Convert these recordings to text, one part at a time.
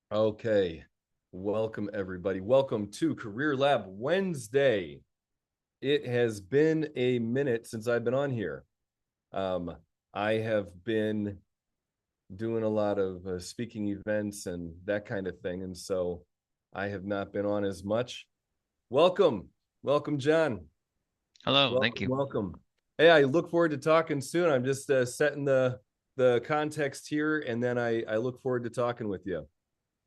Okay. Welcome, everybody. Welcome to Career Lab Wednesday. It has been a minute since I've been on here. Um, I have been doing a lot of speaking events and that kind of thing. And so I have not been on as much. Welcome. Welcome, John. Hello, thank Welcome, you. welcome. Hey, I look forward to talking soon. I'm just setting the context here, and then I look forward to talking with you.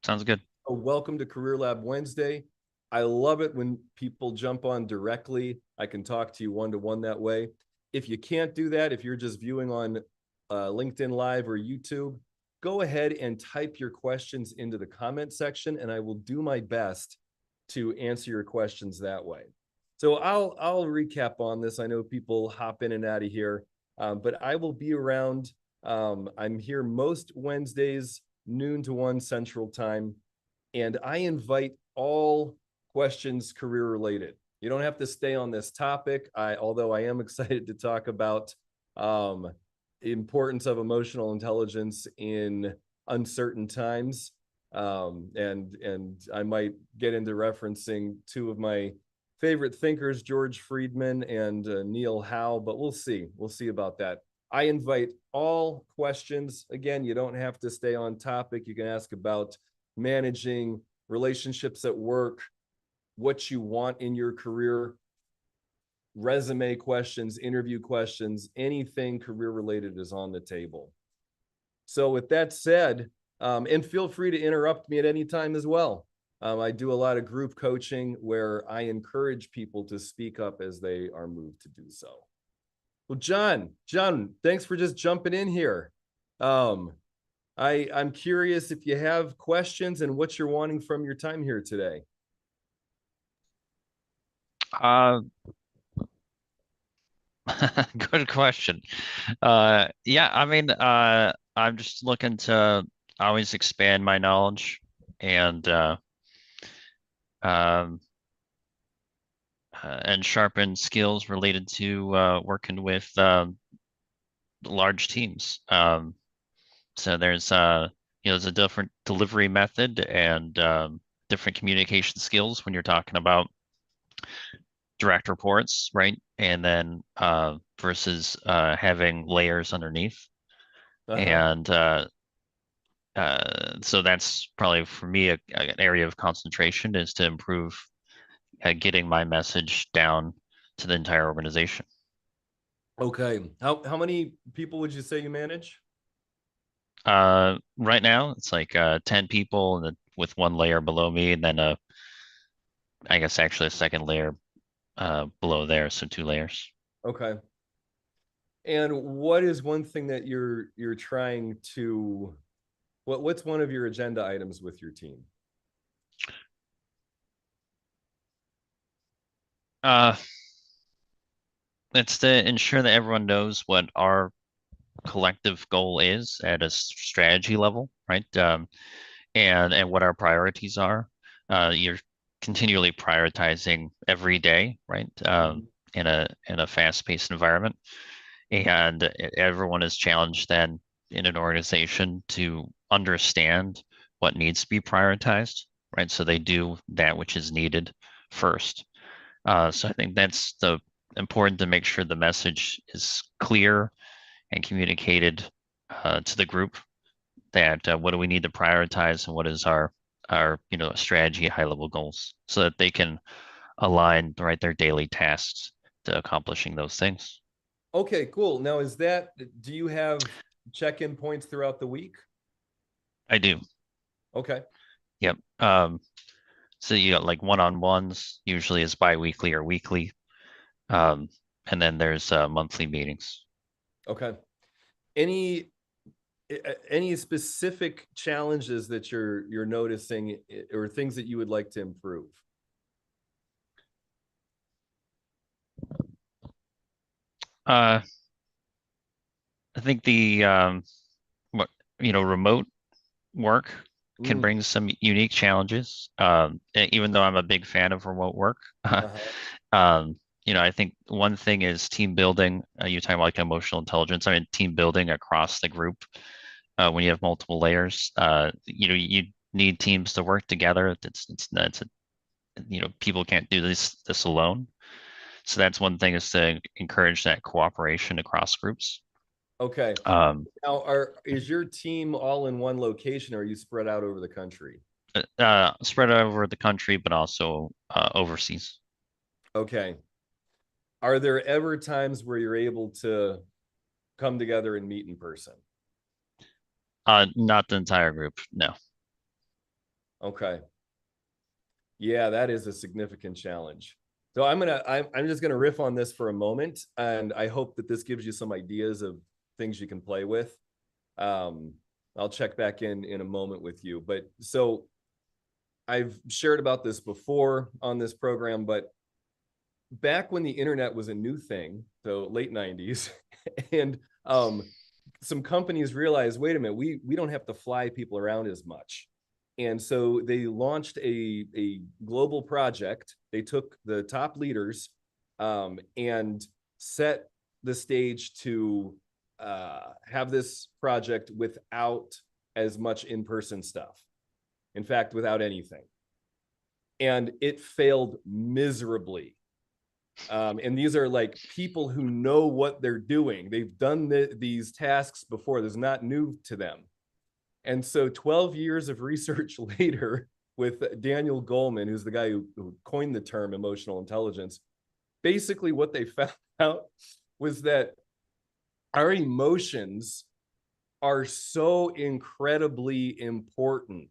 Sounds good. Welcome to Career Lab Wednesday. I love it when people jump on directly. I can talk to you one to one that way. If you can't do that, if you're just viewing on LinkedIn Live or YouTube, go ahead and type your questions into the comment section, and I will do my best to answer your questions that way. So I'll recap on this. I know people hop in and out of here, but I will be around. I'm here most Wednesdays, noon to 1 Central Time, and I invite all questions career related. You don't have to stay on this topic. Although I am excited to talk about um, importance of emotional intelligence in uncertain times, and I might get into referencing two of my favorite thinkers, George Friedman and Neil Howe, but we'll see. We'll see about that. I invite all questions. Again, you don't have to stay on topic. You can ask about managing relationships at work, what you want in your career, resume questions, interview questions, anything career related is on the table. So, with that said, and feel free to interrupt me at any time as well. I do a lot of group coaching where I encourage people to speak up as they are moved to do so. Well, John, thanks for just jumping in here. Um, I'm curious if you have questions and what you're wanting from your time here today. Uh, Good question. Yeah, I'm just looking to always expand my knowledge and um, and sharpen skills related to working with large teams. So there's a different delivery method and different communication skills when you're talking about direct reports, right? And then versus having layers underneath. Uh-huh. And so that's probably for me an area of concentration is to improve getting my message down to the entire organization. Okay. How many people would you say you manage? Right now, it's like 10 people and with one layer below me, and then I guess actually a second layer below there, so two layers. Okay. And what is one thing that you're trying to what's one of your agenda items with your team? Uh, it's to ensure that everyone knows what our collective goal is at a strategy level, right? And what our priorities are. You're continually prioritizing every day, right? Mhm. In a fast-paced environment, and everyone is challenged then in an organization to understand what needs to be prioritized, right? So they do that which is needed first. So I think that's the important to make sure the message is clear and communicated to the group that what do we need to prioritize and what is our strategy, high level goals, so that they can align right their daily tasks to accomplishing those things. Okay, cool. Now do you have check-in points throughout the week? I do. Okay. Yep. So you got like one-on-ones usually is bi-weekly or weekly, um, and then there's monthly meetings. Okay. Any any specific challenges that you're noticing or things that you would like to improve? Uh, I think the what remote work can Mm, bring some unique challenges. Even though I'm a big fan of remote work, uh-huh. I think one thing is team building. You talking about like emotional intelligence. I mean, team building across the group when you have multiple layers. need teams to work together. It's people can't do this alone. So that's one thing, is to encourage that cooperation across groups. Okay. Um, Now, is your team all in one location, or are you spread out over the country? Spread over the country, but also overseas. Okay. Are there ever times where you're able to come together and meet in person? Not the entire group, no. Okay. Yeah, that is a significant challenge. So I'm just gonna riff on this for a moment, and I hope that this gives you some ideas of things you can play with. Um, I'll check back in a moment with you. But so I've shared about this before on this program, but back when the internet was a new thing, so late 90s, and some companies realized, wait a minute, we don't have to fly people around as much. And so they launched a global project. They took the top leaders and set the stage to have this project without as much in-person stuff. In fact, without anything. And it failed miserably. And these are like people who know what they're doing. They've done these tasks before. This is not new to them. And so 12 years of research later, with Daniel Goleman, who's the guy who coined the term emotional intelligence, basically what they found out was that our emotions are so incredibly important.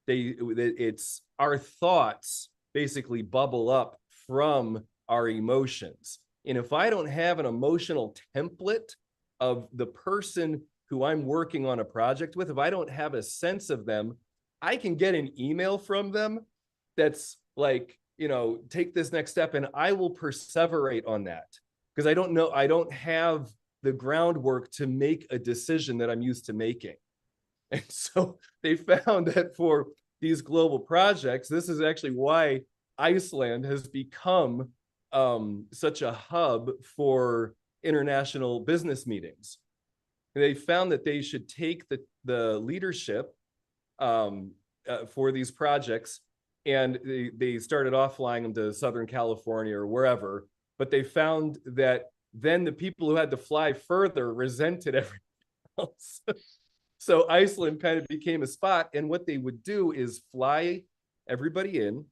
It's our thoughts basically bubble up from our emotions. And if I don't have an emotional template of the person who I'm working on a project with, if I don't have a sense of them, I can get an email from them that's like, take this next step, and I will perseverate on that because I don't have the groundwork to make a decision that I'm used to making. And so they found that for these global projects, this is actually why Iceland has become such a hub for international business meetings. They found that they should take the leadership for these projects, and they started off flying them to Southern California or wherever, but they found that then the people who had to fly further resented everything else. So Iceland kind of became a spot, and what they would do is fly everybody in,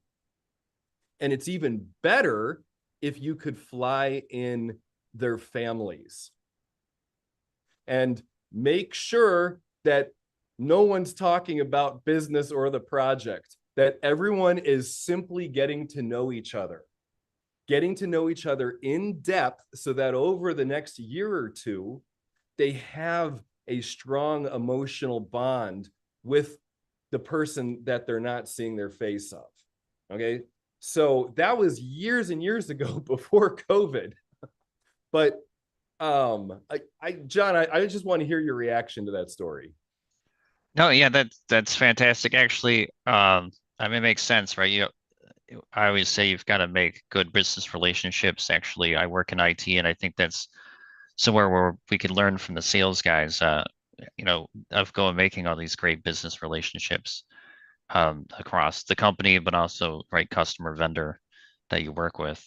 and it's even better if you could fly in their families and make sure that no one's talking about business or the project, that everyone is simply getting to know each other in depth, so that over the next year or two, they have a strong emotional bond with the person that they're not seeing their face of. Okay. So that was years and years ago before COVID. But John, I just want to hear your reaction to that story. No, yeah, that's fantastic. Actually, I mean, it makes sense, right? I always say you've got to make good business relationships. Actually, I work in IT, and I think that's somewhere where we could learn from the sales guys, of going making all these great business relationships across the company, but also right customer vendor that you work with.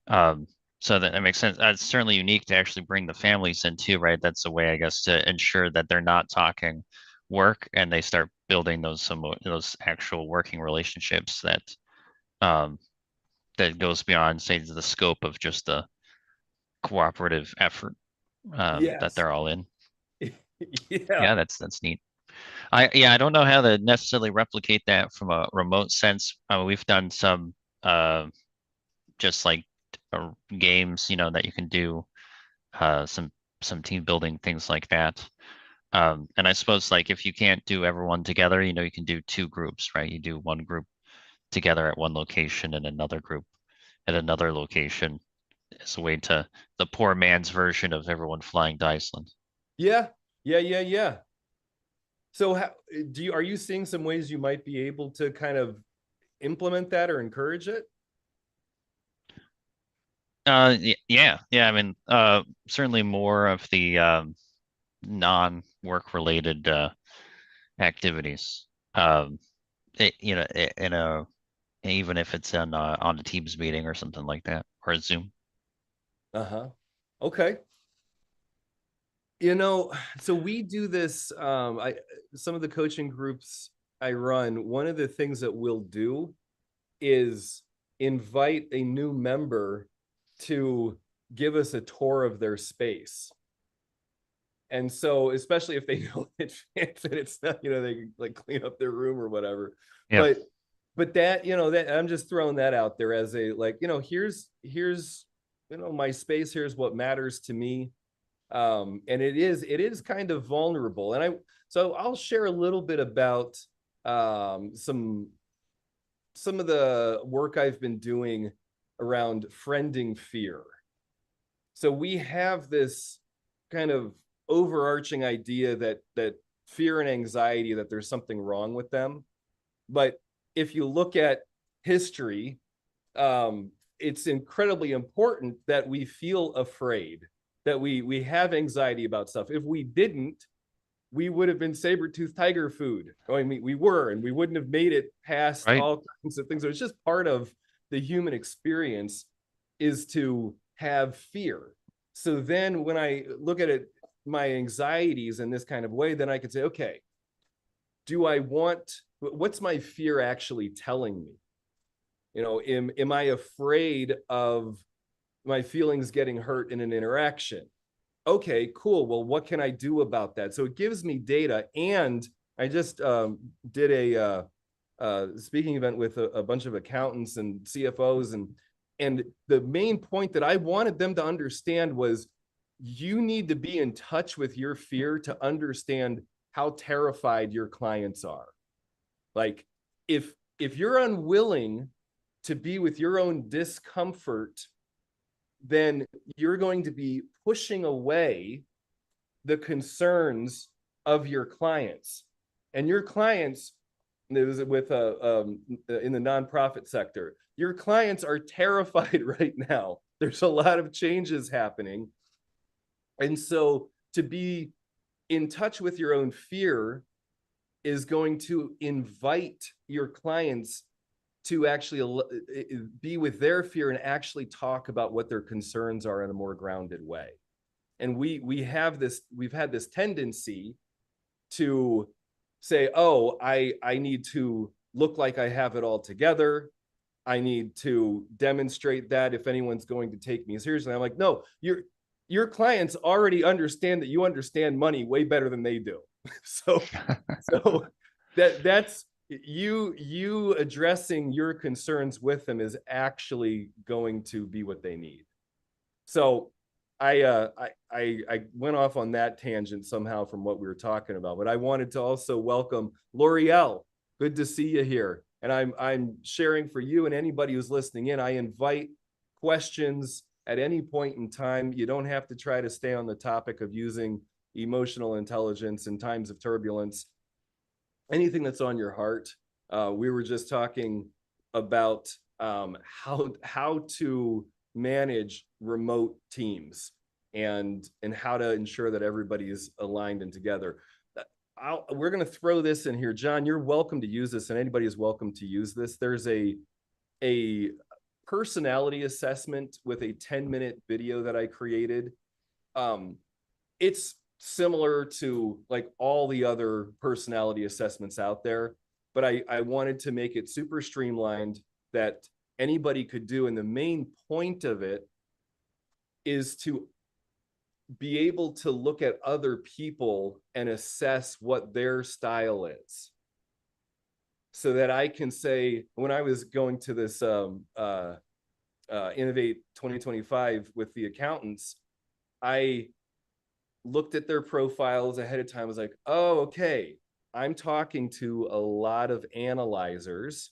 Um, so that makes sense. It's certainly unique to actually bring the families in too, right? That's a way, I guess, to ensure that they're not talking work and they start building those actual working relationships um, that goes beyond, say, the scope of just the cooperative effort that Yes. they're all in. Yeah. Yeah, that's neat. I don't know how to necessarily replicate that from a remote sense. We've done some uh, just like games, that you can do some team building things like that. And I suppose like if you can't do everyone together, you can do two groups, right? You do one group together at one location and another group at another location as a way to the poor man's version of everyone flying to Iceland. Yeah. Yeah. So are you seeing some ways you might be able to kind of implement that or encourage it? Yeah. I mean, certainly more of the non-work related activities. in a, even if it's on a Teams meeting or something like that, or a Zoom. Uh-huh. Okay. So we do this, some of the coaching groups I run, one of the things that we'll do is invite a new member to give us a tour of their space. And so, especially if they know in advance that it's not, they can like clean up their room or whatever. Yeah. But that, that I'm just throwing that out there as a like, here's my space, here's what matters to me. And it is kind of vulnerable. So I'll share a little bit about some of the work I've been doing around friending fear. So we have this kind of overarching idea that fear and anxiety, that there's something wrong with them. But if you look at history, it's incredibly important that we feel afraid, that we have anxiety about stuff. If we didn't, we would have been saber-toothed tiger food. I mean, we were, and we wouldn't have made it past Right. all kinds of things. So it's just part of the human experience is to have fear. So then when I look at it, my anxieties in this kind of way, then I could say, okay, what's my fear actually telling me? Am I afraid of my feelings getting hurt in an interaction? Okay, cool. Well, what can I do about that? So it gives me data. And I just did a speaking event with a bunch of accountants and CFOs, and the main point that I wanted them to understand was you need to be in touch with your fear to understand how terrified your clients are. Like if you're unwilling to be with your own discomfort, then you're going to be pushing away the concerns of your clients. And your clients, it was with in the nonprofit sector, your clients are terrified right now. There's a lot of changes happening. And so to be in touch with your own fear is going to invite your clients to actually be with their fear and actually talk about what their concerns are in a more grounded way. And we've had this tendency to say, oh, I need to look like I have it all together. I need to demonstrate that if anyone's going to take me seriously. I'm like, no, your clients already understand that you understand money way better than they do. so that's you addressing your concerns with them is actually going to be what they need. So I went off on that tangent somehow from what we were talking about, but I wanted to also welcome L'Oreal. Good to see you here. And I'm sharing for you and anybody who's listening in. I invite questions at any point in time. You don't have to try to stay on the topic of using emotional intelligence in times of turbulence. Anything that's on your heart. We were just talking about how to manage remote teams and how to ensure that everybody's aligned and together. We're going to throw this in here. John, you're welcome to use this, and anybody is welcome to use this. There's a personality assessment with a 10-minute video that I created. It's similar to like all the other personality assessments out there, but I wanted to make it super streamlined that anybody could do. And the main point of it is to be able to look at other people and assess what their style is. So that I can say, when I was going to this Innovate 2025 with the accountants, I looked at their profiles ahead of time. I was like, oh, okay, I'm talking to a lot of analyzers.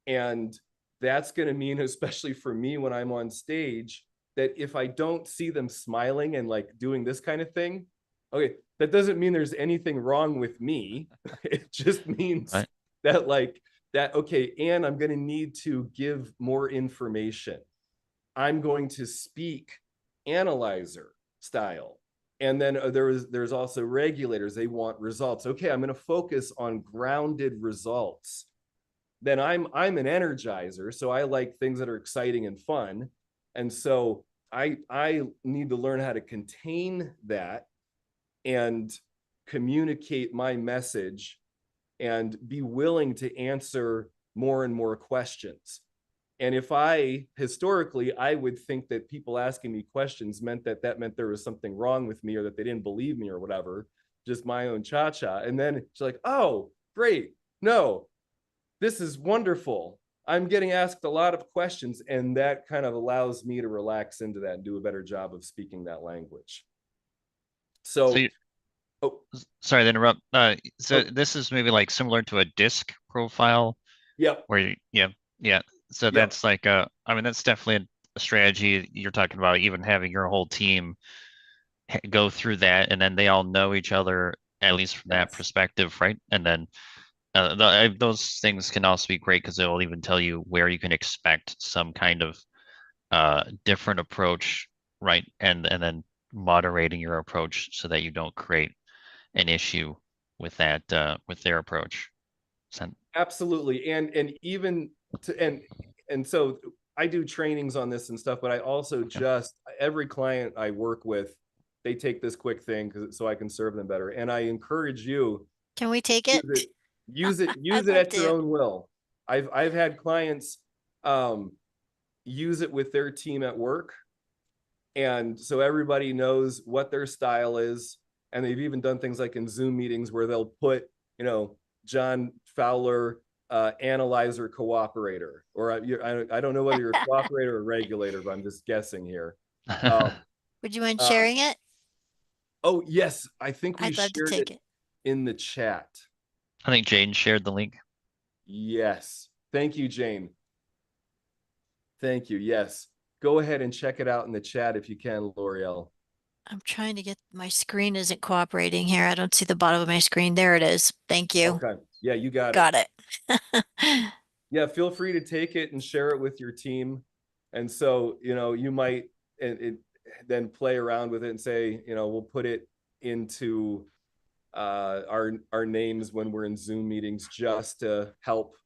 And that's going to mean, especially for me when I'm on stage, that if I don't see them smiling and like doing this kind of thing, okay, that doesn't mean there's anything wrong with me. It just means Right. that like that, okay, and I'm going to need to give more information. I'm going to speak analyzer style. And then there's also regulators. They want results. Okay, I'm going to focus on grounded results. Then I'm an energizer, so I like things that are exciting and fun. And so I need to learn how to contain that and communicate my message and be willing to answer more and more questions. And if historically, I would think that people asking me questions meant that meant there was something wrong with me or that they didn't believe me or whatever, just my own cha-cha. And then it's like, oh, great. No, this is wonderful. I'm getting asked a lot of questions, and that kind of allows me to relax into that and do a better job of speaking that language. So So, oh, sorry to interrupt. So oh, this is maybe like similar to a disc profile yep, where yeah. So yep, that's like I mean, that's definitely a strategy you're talking about, even having your whole team go through that, and then they all know each other, at least from that yes. perspective, right? And then those things can also be great because they'll even tell you where you can expect some kind of different approach, right? And then moderating your approach so that you don't create an issue with that with their approach. So, Absolutely. And even to and so I do trainings on this and stuff, but I also okay. just every client I work with, they take this quick thing so I can serve them better. And I encourage you Can we take it? use it, use I'd it love at your to. own will. I've had clients use it with their team at work. And so everybody knows what their style is. And they've even done things like in Zoom meetings where they'll put, John Fowler, analyzer cooperator, or I don't know whether you're a cooperator or regulator, but I'm just guessing here. Um, Would you mind uh, sharing it? oh, yes, I think we I'd love to shared take it it. in the chat. I think Jane shared the link. Yes. Thank you, Jane. Thank you. Yes. Go ahead and check it out in the chat if you can, L'Oreal. I'm trying to get my screen isn't cooperating here. I don't see the bottom of my screen. There it is. Thank you. Okay. Yeah, you got it. Got it. Yeah, feel free to take it and share it with your team. And so, you might then play around with it and say, we'll put it into our names when we're in Zoom meetings just to help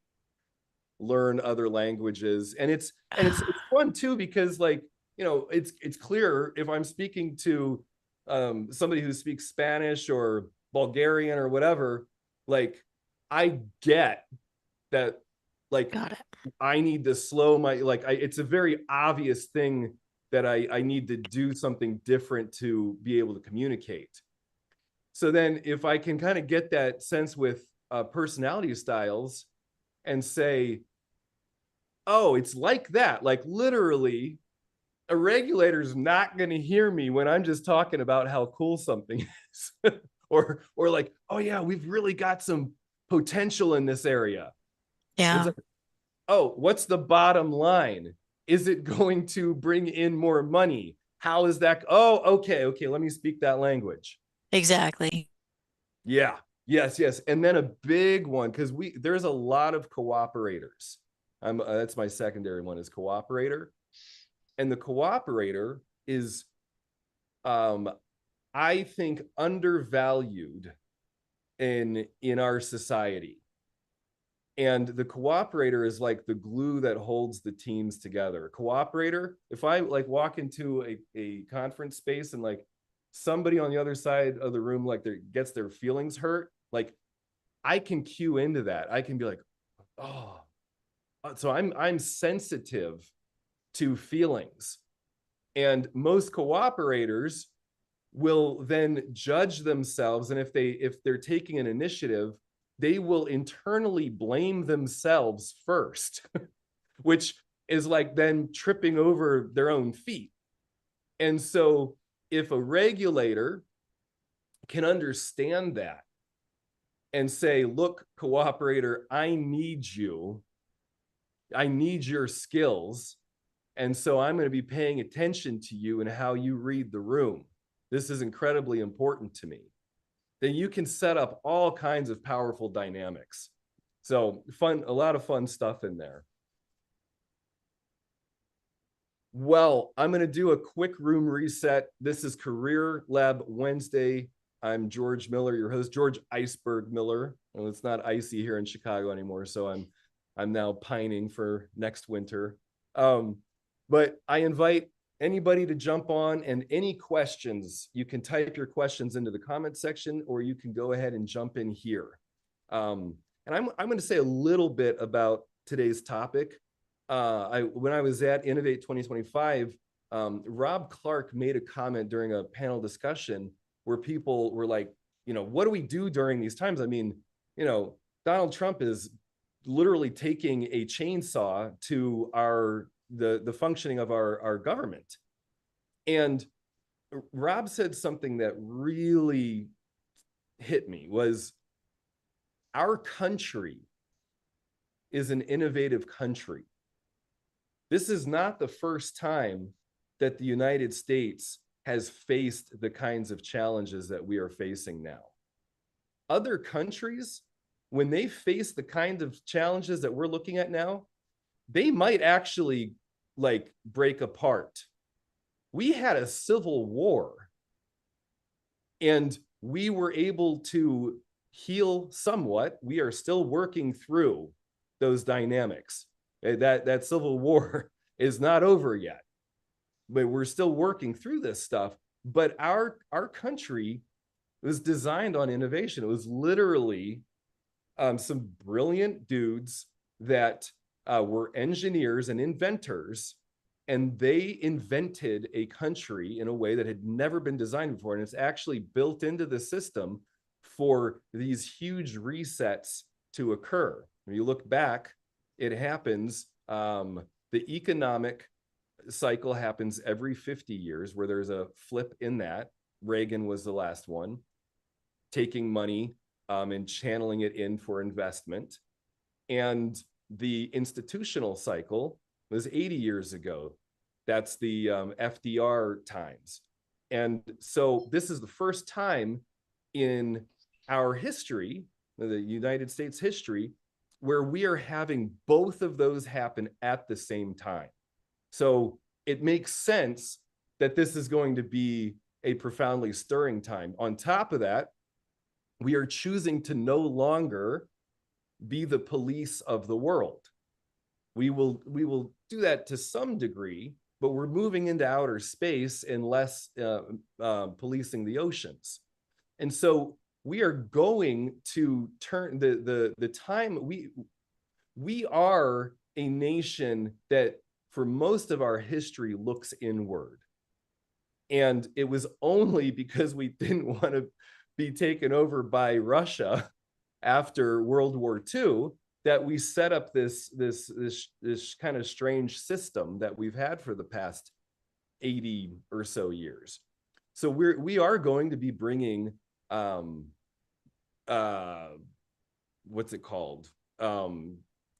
learn other languages. And it's fun too because it's clear if I'm speaking to somebody who speaks Spanish or Bulgarian or whatever, like I get that, like Got it. I need to slow my it's a very obvious thing that I need to do something different to be able to communicate. So then if I can kind of get that sense with personality styles and say, oh, it's like that, like literally a regulator's not going to hear me when I'm just talking about how cool something is. or like, oh yeah, we've really got some potential in this area. It's Yeah, like, oh, what's the bottom line? Is it going to bring in more money? How is that? Oh, okay, let me speak that language. exactly. Yeah, yes. And then a big one, because there's a lot of cooperators. That's my secondary one is cooperator. And the cooperator is, I think, undervalued in our society. And the cooperator is like the glue that holds the teams together. Cooperator, if I like walk into a conference space and like somebody on the other side of the room like gets their feelings hurt, like I can cue into that. I can be like, oh, so I'm sensitive to feelings. And most cooperators will then judge themselves, and if they're taking an initiative, they will internally blame themselves first, which is like then tripping over their own feet. And so if a regulator can understand that and say, look, cooperator, I need your skills, and so I'm going to be paying attention to you and how you read the room. This is incredibly important to me. Then you can set up all kinds of powerful dynamics. So a lot of fun stuff in there. Well, I'm going to do a quick room reset. This is Career Lab Wednesday. I'm George Miller, your host, George Iceberg Miller. Well, it's not icy here in Chicago anymore, so I'm now pining for next winter. But I invite anybody to jump on, and any questions, you can type your questions into the comment section, or you can go ahead and jump in here. And I'm going to say a little bit about today's topic. When I was at Innovate 2025, Rob Clark made a comment during a panel discussion where people were like, what do we do during these times? I mean, Donald Trump is literally taking a chainsaw to the functioning of our government. And Rob said something that really hit me, was our country is an innovative country. This is not the first time that the United States has faced the kinds of challenges that we are facing now. Other countries, when they face the kind of challenges that we're looking at now, they might actually break apart. We had a civil war, and we were able to heal somewhat. We are still working through those dynamics. That civil war is not over yet, but we're still working through this stuff. But our country was designed on innovation. It was literally some brilliant dudes that were engineers and inventors, and they invented a country in a way that had never been designed before. And it's actually built into the system for these huge resets to occur. When you look back, it happens, the economic cycle happens every 50 years where there's a flip in that. Reagan was the last one, taking money and channeling it in for investment. And the institutional cycle was 80 years ago. That's the FDR times. And so this is the first time in our history, the United States history, where we are having both of those happen at the same time. So it makes sense that this is going to be a profoundly stirring time. On top of that, we are choosing to no longer be the police of the world. We will do that to some degree, but we're moving into outer space and less policing the oceans. And so we are going to turn the time. We are a nation that for most of our history looks inward. And it was only because we didn't want to be taken over by Russia after World War II that we set up this kind of strange system that we've had for the past 80 or so years. So we are going to be bringing what's it called?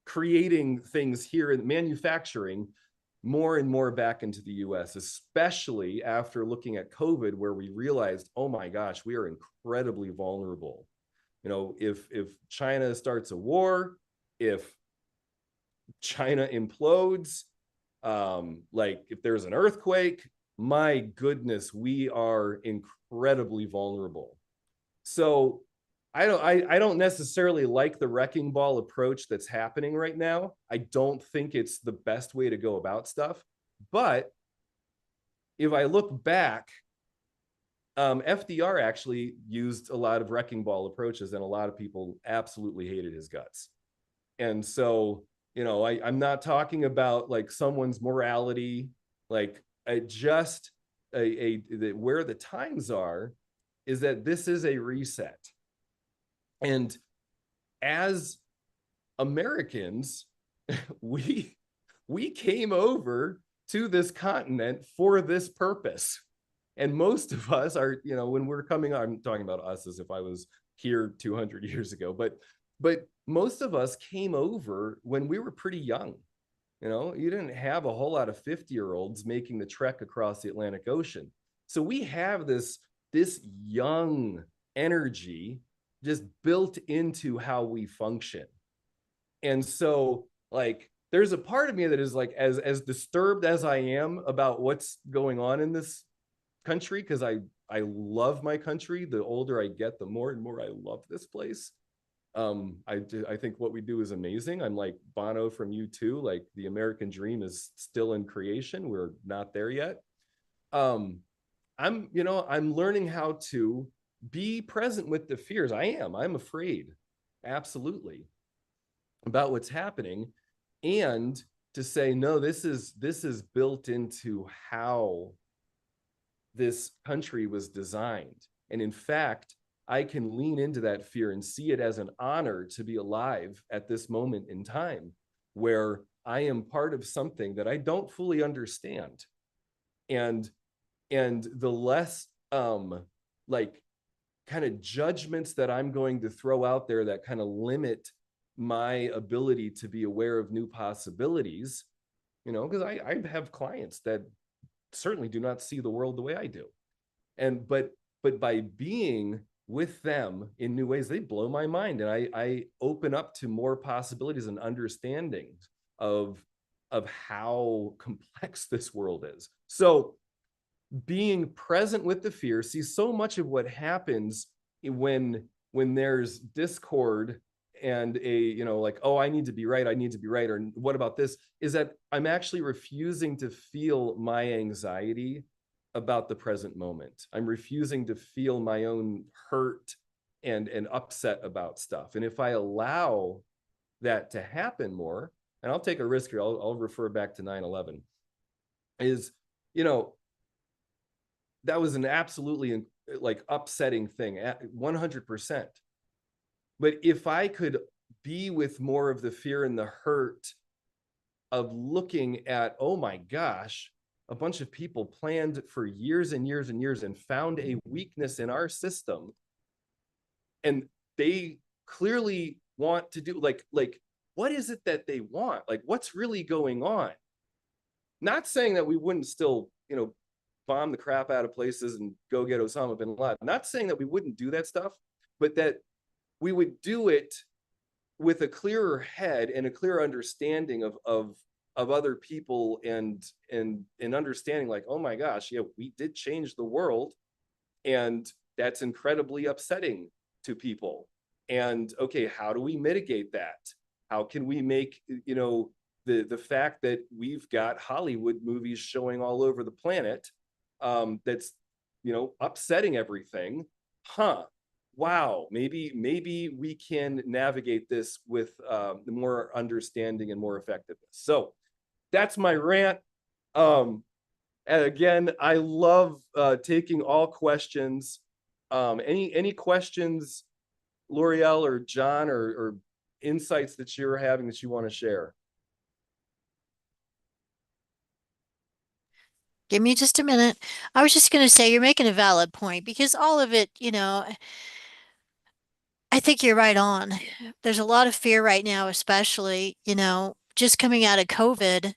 Creating things here in manufacturing more and more back into the US, especially after looking at COVID, where we realized, oh my gosh, we are incredibly vulnerable. If China starts a war, if China implodes, if there's an earthquake, my goodness, we are incredibly vulnerable. So I don't necessarily like the wrecking ball approach that's happening right now. I don't think it's the best way to go about stuff. But if I look back, FDR actually used a lot of wrecking ball approaches, and a lot of people absolutely hated his guts. And so, I'm not talking about someone's morality, where the times are is that this is a reset. And as Americans, we came over to this continent for this purpose. And most of us are, when we're coming, I'm talking about us as if I was here 200 years ago, but most of us came over when we were pretty young. You didn't have a whole lot of 50-year-olds making the trek across the Atlantic Ocean. So we have this young energy just built into how we function. And so there's a part of me that is like, as disturbed as I am about what's going on in this country, because I love my country. The older I get, the more and more I love this place. I think what we do is amazing. I'm like Bono from U2, like the American dream is still in creation. We're not there yet. I'm learning how to be present with the fears. I'm afraid, absolutely, about what's happening, and to say, no, this is built into how this country was designed. And in fact, I can lean into that fear and see it as an honor to be alive at this moment in time, where I am part of something that I don't fully understand. And the less like kind of judgments that I'm going to throw out there that kind of limit my ability to be aware of new possibilities, because I have clients that certainly do not see the world the way I do. But by being with them in new ways, they blow my mind. And I open up to more possibilities and understandings of how complex this world is. So being present with the fear, see, so much of what happens when there's discord and like, oh, I need to be right, or what about this, is that I'm actually refusing to feel my anxiety about the present moment. I'm refusing to feel my own hurt and upset about stuff. And if I allow that to happen more, and I'll take a risk here, I'll refer back to 9/11, is, that was an absolutely like upsetting thing, 100%. But if I could be with more of the fear and the hurt of looking at, oh my gosh, a bunch of people planned for years and years and years and found a weakness in our system, and they clearly want to do like what is it that they want? Like, what's really going on? Not saying that we wouldn't still, bomb the crap out of places and go get Osama bin Laden. Not saying that we wouldn't do that stuff, but that we would do it with a clearer head and a clearer understanding of other people, and understanding like, oh my gosh, yeah, we did change the world, and that's incredibly upsetting to people. And okay, how do we mitigate that? How can we make, the fact that we've got Hollywood movies showing all over the planet, that's upsetting everything, wow, maybe we can navigate this with more understanding and more effectiveness. So that's my rant. And again, I love taking all questions. Any questions, L'Oreal or John, or insights that you're having that you want to share? Give me just a minute. I was just going to say you're making a valid point, because all of it, I think you're right on. There's a lot of fear right now, especially, just coming out of COVID.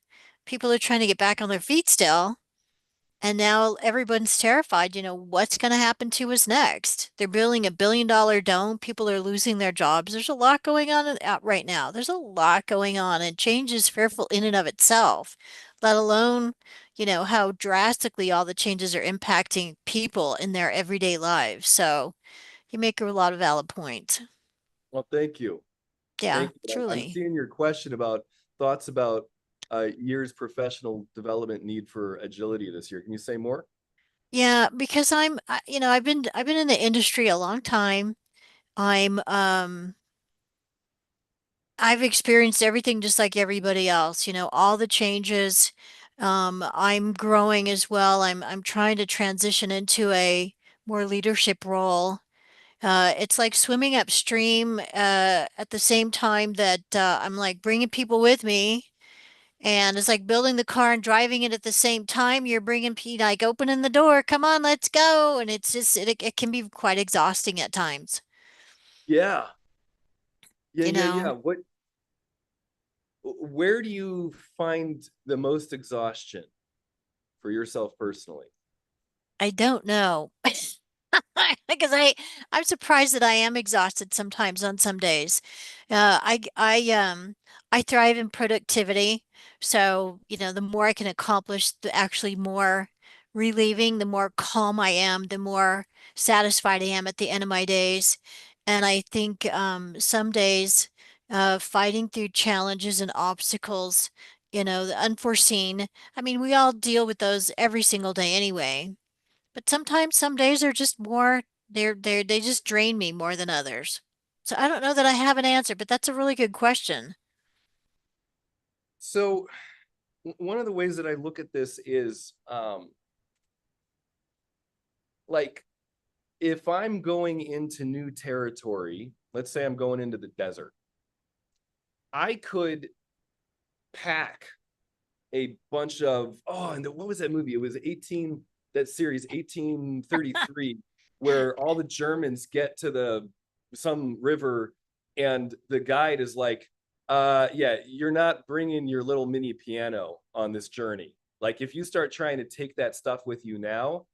People are trying to get back on their feet still. And now everyone's terrified, what's going to happen to us next? They're building $1 billion dome. People are losing their jobs. There's a lot going on out right now. There's a lot going on, and change is fearful in and of itself, let alone, how drastically all the changes are impacting people in their everyday lives. So you make a lot of valid points. Well, thank you. Yeah, Thank you. I'm truly. seeing your question about thoughts about year's professional development need for agility this year. Can you say more? Yeah, because I've been in the industry a long time. I've experienced everything just like everybody else, all the changes. I'm growing as well. I'm trying to transition into a more leadership role. It's like swimming upstream, at the same time that I'm like bringing people with me. And it's like building the car and driving it at the same time. You're bringing people, like opening the door, come on, let's go. And it's just, it can be quite exhausting at times, Yeah. Yeah, you yeah, know? yeah. Where do you find the most exhaustion for yourself personally? I don't know. because I'm surprised that I am exhausted sometimes on some days. I thrive in productivity, so the more I can accomplish, the actually more relieving, the more calm I am, the more satisfied I am at the end of my days. And I think some days, fighting through challenges and obstacles, the unforeseen. I mean, we all deal with those every single day anyway. But sometimes some days are just more they just drain me more than others. So I don't know that I have an answer, but that's a really good question. So one of the ways that I look at this is like if I'm going into new territory, let's say I'm going into the desert, I could pack a bunch of and what was that movie? It was that series 1833, where all the Germans get to some river, and the guide is like, yeah, you're not bringing your little mini piano on this journey. Like, if you start trying to take that stuff with you now,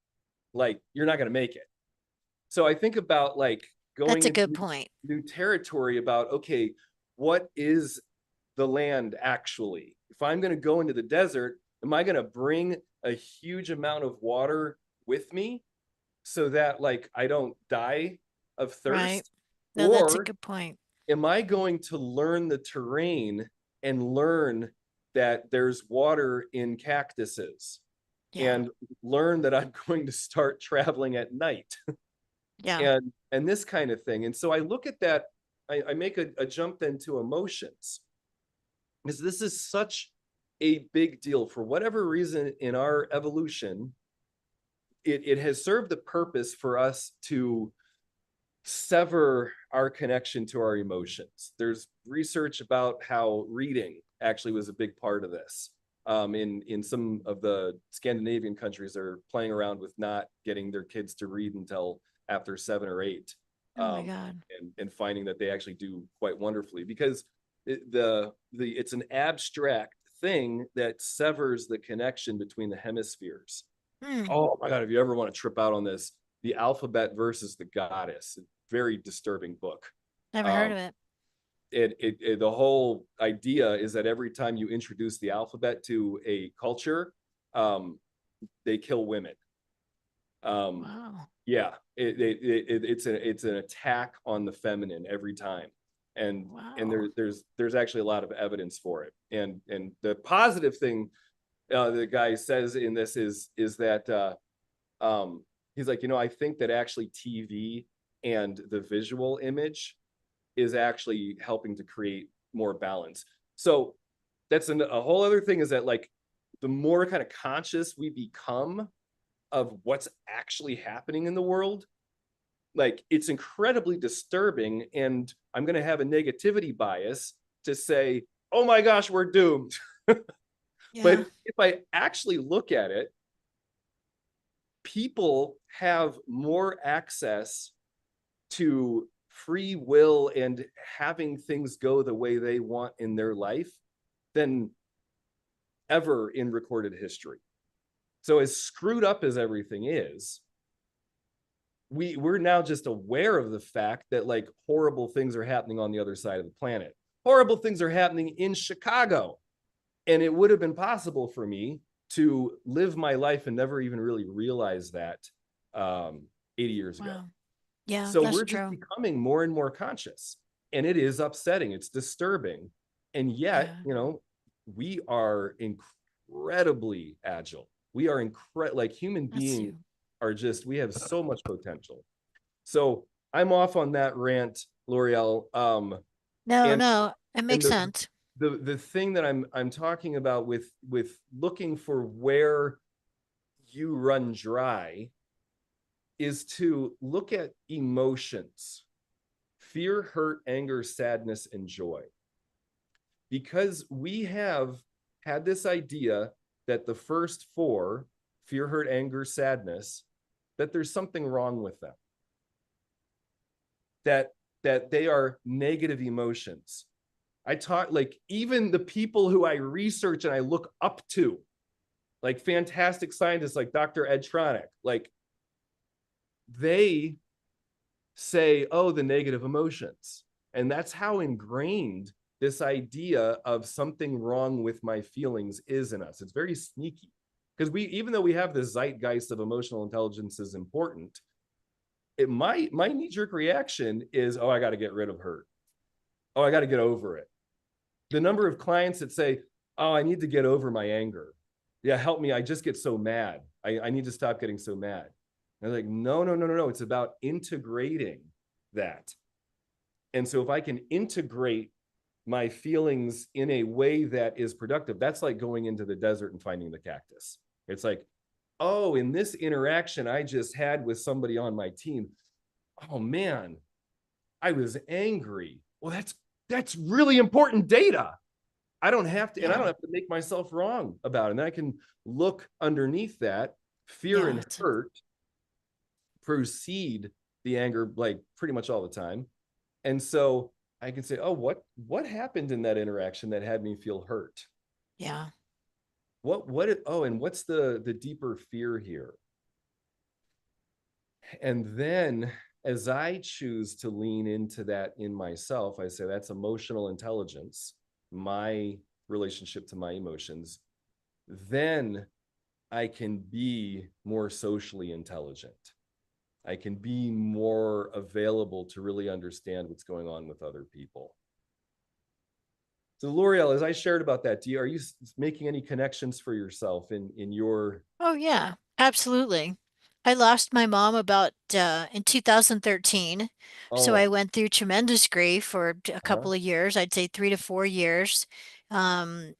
like, you're not going to make it. So I think about like going That's a into good point. new territory about, okay, what is the land actually? If I'm going to go into the desert, am I going to bring a huge amount of water with me so that like I don't die of Right. thirst? No, that's a Or good point. am I going to learn the terrain and learn that there's water in cactuses Yeah. and learn that I'm going to start traveling at night Yeah. and this kind of thing? And so I look at that, I make a jump then to emotions, because this is such a big deal. For whatever reason in our evolution, it has served the purpose for us to sever our connection to our emotions. There's research about how reading actually was a big part of this. In some of the Scandinavian countries, they're playing around with not getting their kids to read until after 7 or 8, Oh my God. and finding that they actually do quite wonderfully, because it's an abstract thing that severs the connection between the hemispheres. Hmm. Oh my God, if you ever want to trip out on this, The Alphabet versus the Goddess, very disturbing book. Never heard Um, of it. the whole idea is that every time you introduce the alphabet to a culture, they kill women. Wow. Yeah, it's an attack on the feminine every time, and Wow. there's actually a lot of evidence for it. And the positive thing the guy says in this is that he's like, I think that actually TV and the visual image is actually helping to create more balance. So that's a whole other thing, is that like the more kind of conscious we become of what's actually happening in the world, like it's incredibly disturbing. And I'm going to have a negativity bias to say, oh my gosh, we're doomed. Yeah. But if I actually look at it, people have more access to free will and having things go the way they want in their life than ever in recorded history. So as screwed up as everything is, we're now just aware of the fact that like horrible things are happening on the other side of the planet. Horrible things are happening in Chicago. And it would have been possible for me to live my life and never even really realize that 80 years ago. Wow. Yeah, So that's we're just true. becoming more and more conscious, and it is upsetting. It's disturbing. And yet, Yeah. we are incredibly agile. We are like human That's beings you. are just, we have so much potential. So I'm off on that rant, L'Oreal. No, And no, it and makes the sense. the thing that I'm talking about with looking for where you run dry is to look at emotions: fear, hurt, anger, sadness, and joy. Because we have had this idea that the first four, fear, hurt, anger, sadness, that there's something wrong with them, that they are negative emotions. I talk, like, even the people who I research and I look up to, like fantastic scientists like Dr. Ed Tronick, like they say, oh, the negative emotions. And that's how ingrained this idea of something wrong with my feelings is in us. It's very sneaky because even though we have this zeitgeist of emotional intelligence is important, my knee-jerk reaction is, oh, I got to get rid of hurt. Oh, I got to get over it. The number of clients that say, oh, I need to get over my anger. Yeah, help me. I just get so mad. I need to stop getting so mad. And I'm like, no. It's about integrating that. And so if I can integrate my feelings in a way that is productive, that's like going into the desert and finding the cactus. It's like, oh, in this interaction I just had with somebody on my team, oh man, I was angry. Well, that's really important data. I don't have to, and I don't have to make myself wrong about it. And I can look underneath that fear and hurt precede the anger, like pretty much all the time. And so I can say, oh, what happened in that interaction that had me feel hurt? Yeah. And what's the deeper fear here? And then as I choose to lean into that in myself, I say that's emotional intelligence, my relationship to my emotions. Then I can be more socially intelligent. I can be more available to really understand what's going on with other people. So L'Oreal, as I shared about that, are you making any connections for yourself in your? Oh yeah, absolutely. I lost my mom about in 2013. So I Oh, went through tremendous grief for a uh-huh, couple of years, I'd say 3 to 4 years. Um,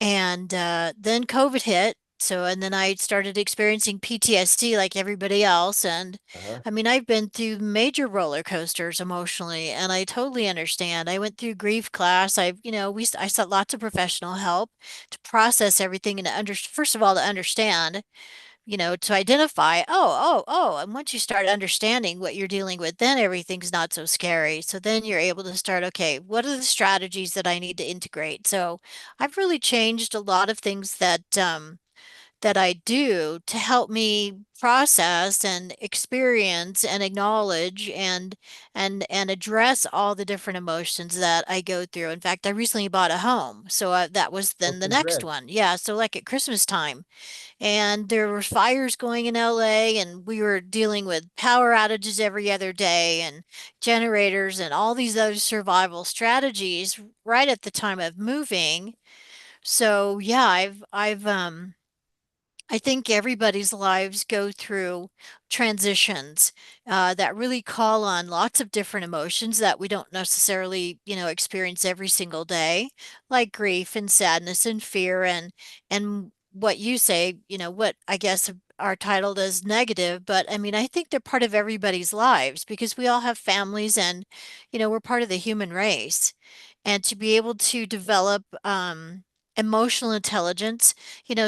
and then COVID hit. So, and then I started experiencing PTSD like everybody else. And uh-huh. I mean, I've been through major roller coasters emotionally, and I totally understand. I went through grief class. I sought lots of professional help to process everything and first of all, to understand, to identify, and once you start understanding what you're dealing with, then everything's not so scary. So then you're able to start, okay, what are the strategies that I need to integrate? So I've really changed a lot of things that I do to help me process and experience and acknowledge and address all the different emotions that I go through. In fact, I recently bought a home, so that was Oh, then the next congrats. one. Yeah, so like at Christmas time, and there were fires going in LA, and we were dealing with power outages every other day and generators and all these other survival strategies right at the time of moving. So yeah, I think everybody's lives go through transitions that really call on lots of different emotions that we don't necessarily, experience every single day, like grief and sadness and fear and what you say, what I guess are titled as negative, but I mean, I think they're part of everybody's lives because we all have families and, we're part of the human race. And to be able to develop emotional intelligence,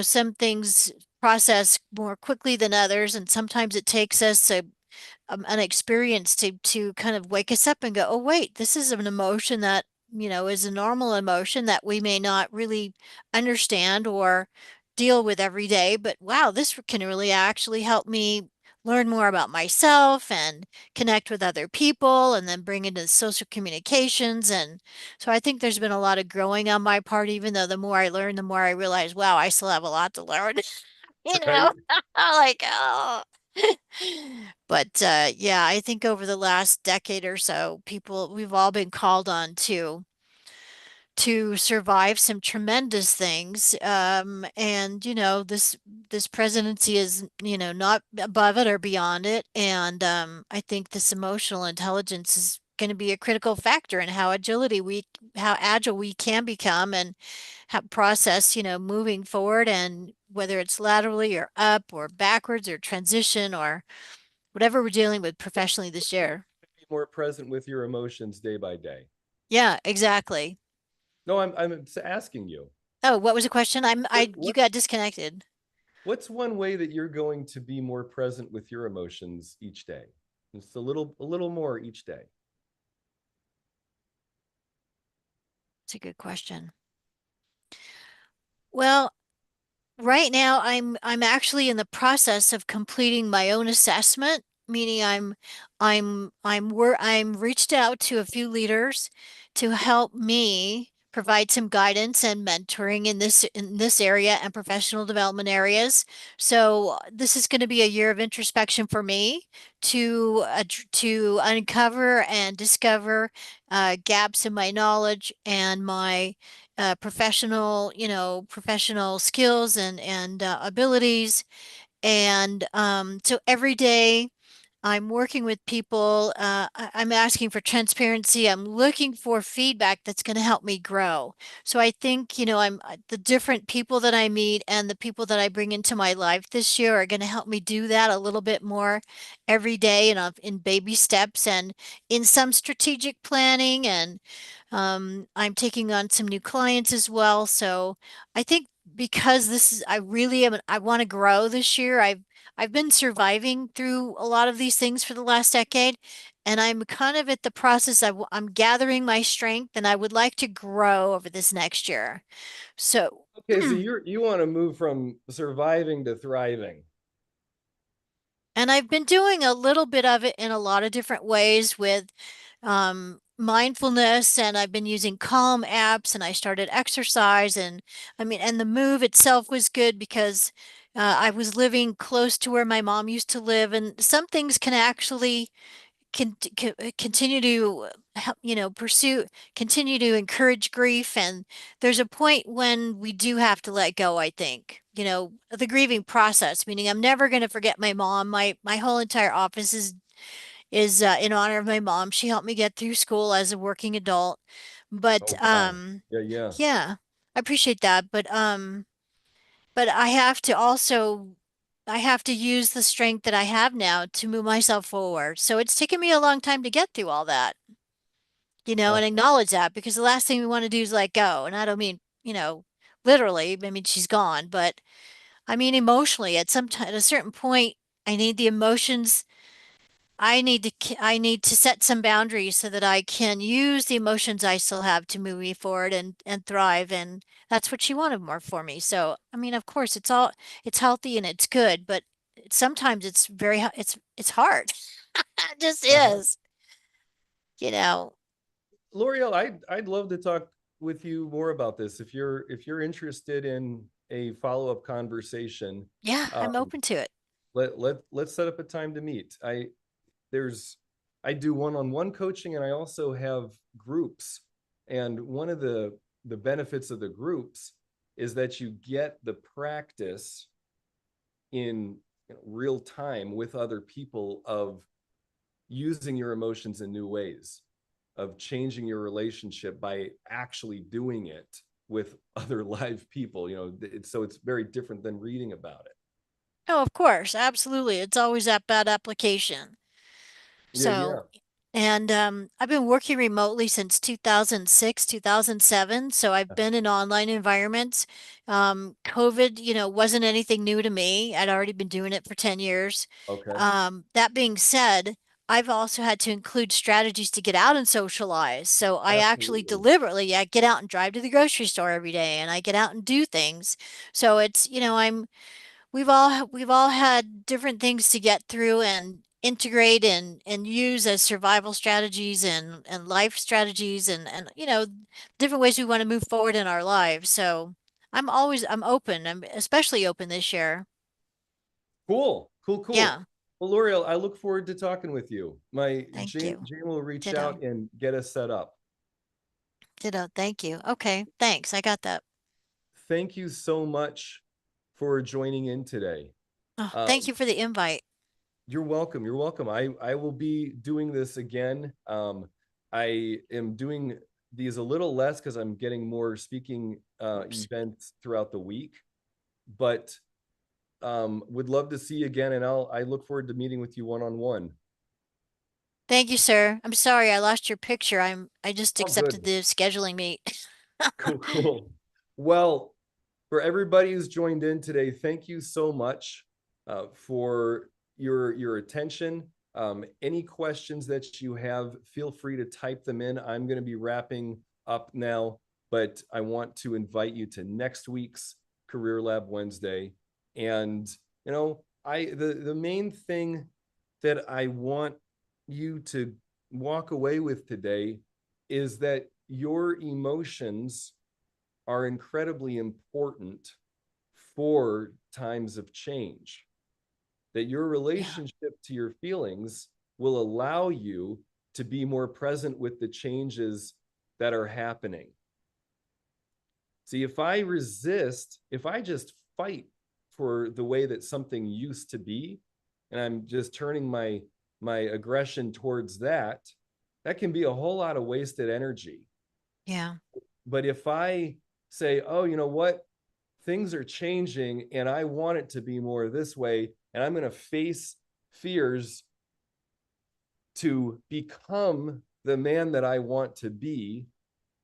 some things process more quickly than others, and sometimes it takes us an experience to kind of wake us up and go, oh wait, this is an emotion that is a normal emotion that we may not really understand or deal with every day, but wow, this can really actually help me learn more about myself and connect with other people and then bring into social communications. And so I think there's been a lot of growing on my part, even though the more I learn, the more I realize, wow, I still have a lot to learn. you Right. know, like, oh. But yeah, I think over the last decade or so, we've all been called on to survive some tremendous things. And this presidency is, not above it or beyond it. And I think this emotional intelligence is going to be a critical factor in how agile we can become and how process, moving forward, and whether it's laterally or up or backwards or transition or whatever we're dealing with professionally this year. Be more present with your emotions day by day. Yeah, exactly. No, I'm asking you. Oh, what was the question? What You what got disconnected. what's one way that you're going to be more present with your emotions each day? Just a little more each day. It's a good question. Well, right now I'm actually in the process of completing my own assessment meaning I'm reached out to a few leaders to help me provide some guidance and mentoring in this area and professional development areas. So this is going to be a year of introspection for me to uncover and discover gaps in my knowledge and my professional skills and abilities. And so every day I'm working with people. I'm asking for transparency. I'm looking for feedback that's going to help me grow. So I think, the different people that I meet and the people that I bring into my life this year are going to help me do that a little bit more every day and in baby steps and in some strategic planning. And I'm taking on some new clients as well. So I think because I want to grow this year. I've been surviving through a lot of these things for the last decade, and I'm kind of at the process I'm gathering my strength, and I would like to grow over this next year. So, Okay, so you want to move from surviving to thriving. and I've been doing a little bit of it in a lot of different ways with mindfulness, and I've been using calm apps, and I started exercise, and and the move itself was good because I was living close to where my mom used to live, and some things can actually continue to help, continue to encourage grief. And there's a point when we do have to let go, I think, the grieving process, meaning I'm never going to forget my mom. My whole entire office is in honor of my mom. She helped me get through school as a working adult. But Oh, wow. Yeah, yeah. yeah, I appreciate that. But I have to use the strength that I have now to move myself forward. So it's taken me a long time to get through all that, Uh, and acknowledge that, because the last thing we want to do is let go. And I don't mean, literally, I mean, she's gone, but I mean, emotionally, at a certain point, I need the emotions. I need to set some boundaries so that I can use the emotions I still have to move me forward and thrive. And that's what she wanted more for me. So, I mean, of course, it's healthy and it's good, but sometimes it's it's hard. It just uh-huh. is, you know. L'Oreal, I'd love to talk with you more about this if you're interested in a follow-up conversation. Yeah, Um, I'm open to it. let's set up a time to meet. There's I do one-on-one coaching, and I also have groups. And one of the benefits of the groups is that you get the practice in real time with other people of using your emotions in new ways, of changing your relationship by actually doing it with other live people. So it's very different than reading about it. Oh, of course, absolutely. It's always that bad application. Yeah, yeah. So, and I've been working remotely since 2006, 2007. So I've been in online environments. COVID, wasn't anything new to me. I'd already been doing it for 10 years. Okay. That being said, I've also had to include strategies to get out and socialize. So I actually Absolutely. deliberately, yeah, get out and drive to the grocery store every day, and I get out and do things. So it's, we've all had different things to get through and integrate and use as survival strategies and life strategies and different ways we want to move forward in our lives. So I'm open. I'm especially open this year. Cool, cool, cool. Yeah. Well, L'Oreal, I look forward to talking with you. My Thank you. Jane will reach Ditto. out and get us set up. Ditto. Thank you. Okay. Thanks. I got that. Thank you so much for joining in today. Oh, thank Um, you for the invite. you're welcome. You're welcome. I will be doing this again. I am doing these a little less because I'm getting more speaking Oops. events throughout the week, but would love to see you again, and I look forward to meeting with you one on one. Thank you, sir. I'm sorry I lost your picture. I just Oh, accepted good. the scheduling meet. Cool, cool. Well, for everybody who's joined in today, thank you so much for your attention. Any questions that you have, feel free to type them in. I'm going to be wrapping up now, but I want to invite you to next week's Career Lab Wednesday. And the main thing that I want you to walk away with today is that your emotions are incredibly important for times of change. That your relationship to your feelings will allow you to be more present with the changes that are happening. See, if I resist, if I just fight for the way that something used to be, and I'm just turning my aggression towards that, that can be a whole lot of wasted energy. Yeah. But if I say, oh, you know what? Things are changing and I want it to be more this way, and I'm going to face fears to become the man that I want to be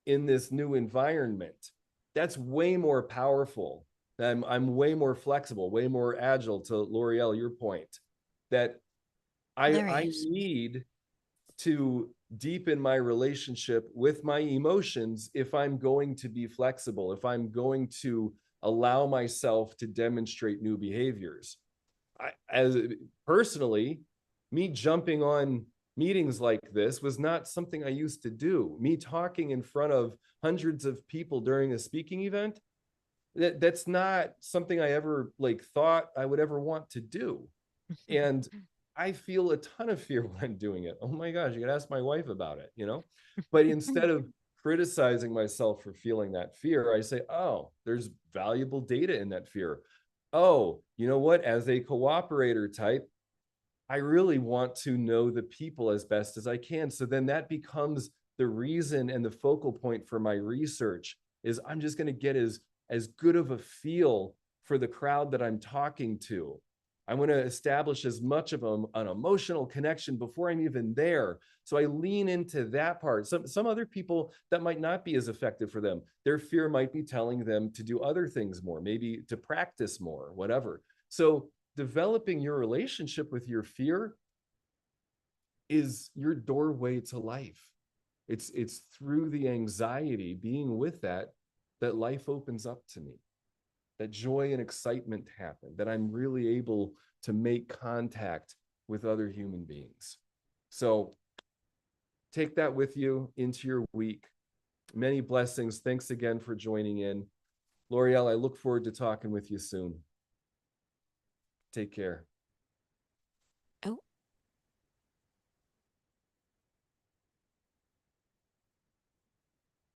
in this new environment. That's way more powerful. I'm way more flexible, way more agile, to L'Oreal, your point, that I need to deepen my relationship with my emotions if I'm going to be flexible, if I'm going to allow myself to demonstrate new behaviors. As personally, me jumping on meetings like this was not something I used to do. Me talking in front of hundreds of people during a speaking event, that's not something I ever like thought I would ever want to do. And I feel a ton of fear when I'm doing it. Oh my gosh, you could ask my wife about it, you know? But instead of criticizing myself for feeling that fear, I say, oh, there's valuable data in that fear. Oh, you know what? As a cooperator type, I really want to know the people as best as I can. So then that becomes the reason and the focal point for my research is I'm just going to get as good of a feel for the crowd that I'm talking to. I want to establish as much of an emotional connection before I'm even there. So I lean into that part. Some other people, that might not be as effective for them. Their fear might be telling them to do other things more, maybe to practice more, whatever. So developing your relationship with your fear is your doorway to life. It's through the anxiety, being with that life opens up to me, that joy and excitement happen, that I'm really able to make contact with other human beings. So take that with you into your week. Many blessings. Thanks again for joining in. L'Oreal, I look forward to talking with you soon. Take care.